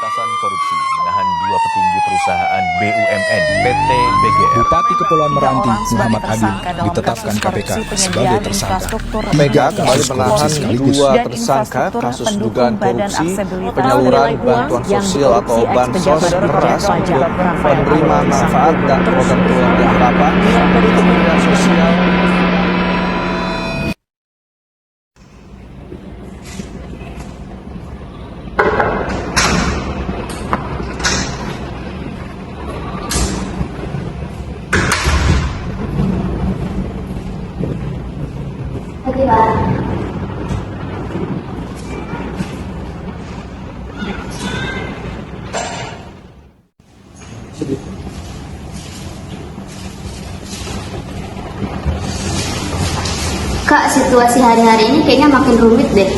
Pemberantasan Korupsi menahan dua petinggi perusahaan BUMN PT BGR. Bupati Kepulauan Meranti Muhammad Adil ditetapkan KPK sebagai tersangka. Mega kembali menahan dua tersangka kasus dugaan korupsi penyaluran bantuan sosial atau bansos beras untuk penerima manfaat dan program keluarga harapan di Kementerian Sosial. Kak, situasi hari-hari ini kayaknya makin rumit deh.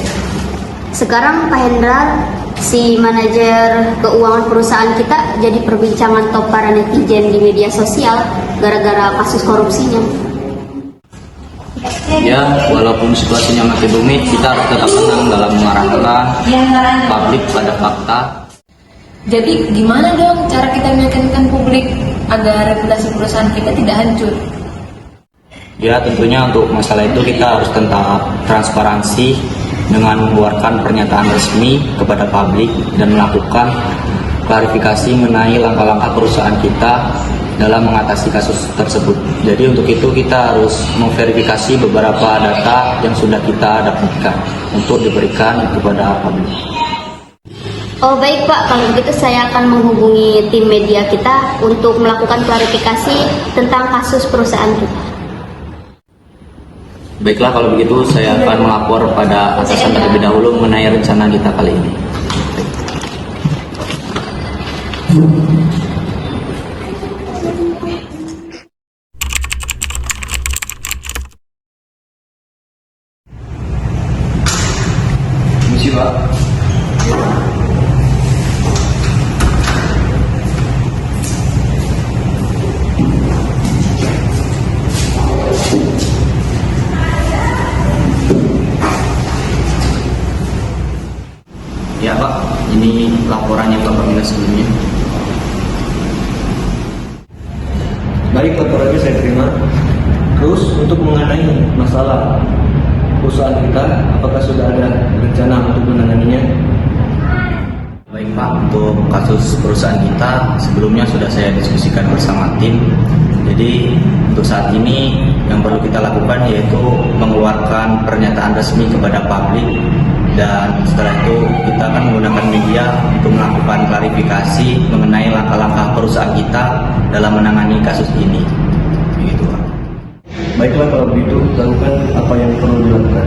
Sekarang Pak Hendra, si manajer keuangan perusahaan kita, jadi perbincangan top para netizen di media sosial gara-gara kasus korupsinya. Ya, walaupun situasinya makin rumit, kita harus tetap tenang dalam mengarahkan publik pada fakta. Jadi gimana dong cara kita meyakinkan publik agar reputasi perusahaan kita tidak hancur? Ya, tentunya untuk masalah itu kita harus tetap transparansi dengan mengeluarkan pernyataan resmi kepada publik dan melakukan klarifikasi mengenai langkah-langkah perusahaan kita dalam mengatasi kasus tersebut. Jadi untuk itu kita harus memverifikasi beberapa data yang sudah kita dapatkan untuk diberikan kepada publik. Oh baik Pak, kalau begitu saya akan menghubungi tim media kita untuk melakukan klarifikasi tentang kasus perusahaan kita. Baiklah, kalau begitu saya akan melapor pada atasan terlebih dahulu mengenai rencana kita kali ini. Misi Pak. Ya Pak, ini laporan yang Bapak minta sebelumnya. Baik, laporannya saya terima. Terus untuk mengenai masalah perusahaan kita, apakah sudah ada rencana untuk menanganinya? Baik Pak, untuk kasus perusahaan kita sebelumnya sudah saya diskusikan bersama tim. Jadi untuk saat ini yang perlu kita lakukan yaitu mengeluarkan pernyataan resmi kepada publik, dan setelah itu kita akan menggunakan media untuk melakukan klarifikasi mengenai langkah-langkah perusahaan kita dalam menangani kasus ini. Begitu Pak. Baiklah, kalau begitu lakukan apa yang perlu dilakukan.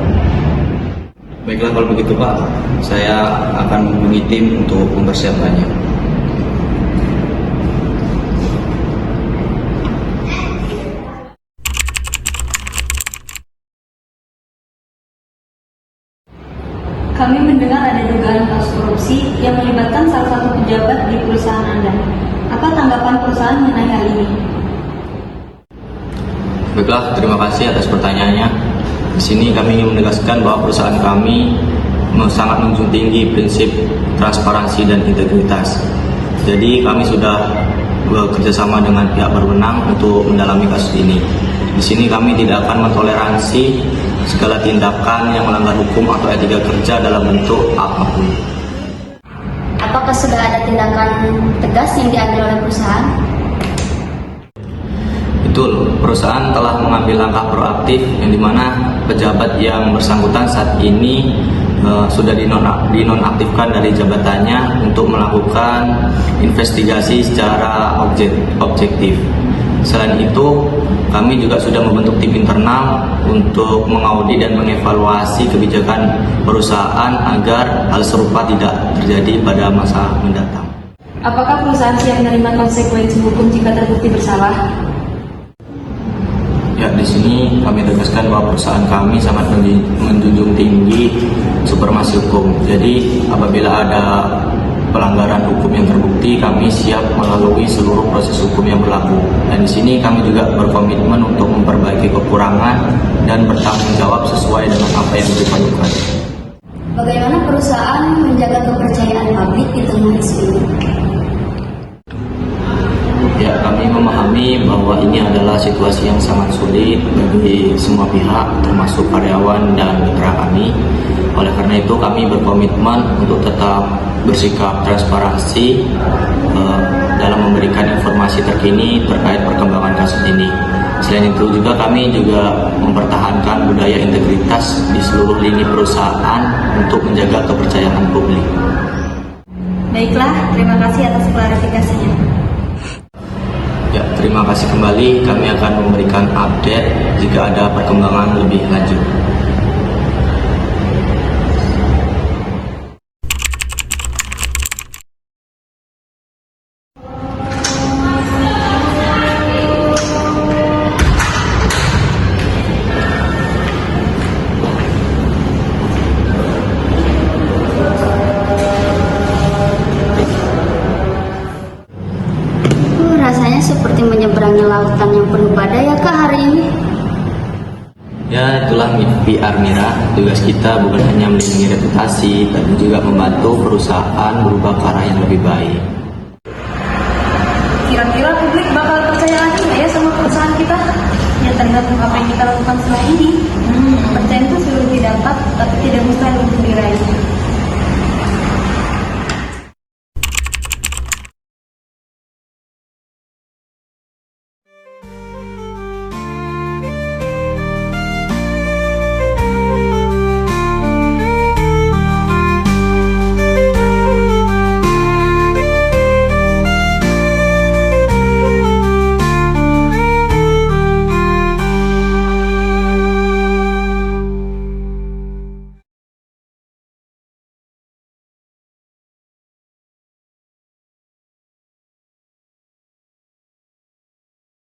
Baiklah, kalau begitu Pak, saya akan menghubungi tim untuk mempersiapkannya. Kami mendengar ada dugaan kasus korupsi yang melibatkan salah satu pejabat di perusahaan Anda. Apa tanggapan perusahaan mengenai hal ini? Baiklah, terima kasih atas pertanyaannya. Di sini kami ingin menegaskan bahwa perusahaan kami sangat menjunjung tinggi prinsip transparansi dan integritas. Jadi kami sudah bekerjasama dengan pihak berwenang untuk mendalami kasus ini. Di sini kami tidak akan mentoleransi segala tindakan yang melanggar hukum atau etika kerja dalam bentuk apapun. Apakah sudah ada tindakan tegas yang diambil oleh perusahaan? Betul, perusahaan telah mengambil langkah proaktif yang dimana pejabat yang bersangkutan saat ini sudah dinonaktifkan dari jabatannya untuk melakukan investigasi secara objektif. Selain itu, kami juga sudah membentuk tim internal untuk mengaudit dan mengevaluasi kebijakan perusahaan agar hal serupa tidak terjadi pada masa mendatang. Apakah perusahaan siap menerima konsekuensi hukum jika terbukti bersalah? Ya, di sini kami tegaskan bahwa perusahaan kami sangat menjunjung tinggi supremasi hukum. Jadi, apabila ada pelanggaran hukum yang terbukti, kami siap melalui seluruh proses hukum yang berlaku. Dan di sini kami juga berkomitmen untuk memperbaiki kekurangan dan bertanggung jawab sesuai dengan apa yang diperlukan. Bagaimana perusahaan menjaga kepercayaan publik di tengah isu ini? Ya, kami memahami bahwa ini adalah situasi yang sangat sulit bagi semua pihak, termasuk karyawan dan mitra kami. Oleh karena itu, kami berkomitmen untuk tetap bersikap transparansi dalam memberikan informasi terkini terkait perkembangan kasus ini. Selain itu juga kami juga mempertahankan budaya integritas di seluruh lini perusahaan untuk menjaga kepercayaan publik. Baiklah, terima kasih atas klarifikasinya. Ya, terima kasih kembali. Kami akan memberikan update jika ada perkembangan lebih lanjut. Rasanya seperti menyeberangi lautan yang penuh badai ya Kak hari ini. Ya, itulah PR Mira. Tugas kita bukan hanya melindungi reputasi, tapi juga membantu perusahaan berubah ke arah yang lebih baik. Kira-kira publik bakal percaya lagi nggak ya sama perusahaan kita? Ya tergantung apa yang kita lakukan setelah ini. Percayaan itu sulit didapat, tapi tidak mustahil untuk diraih.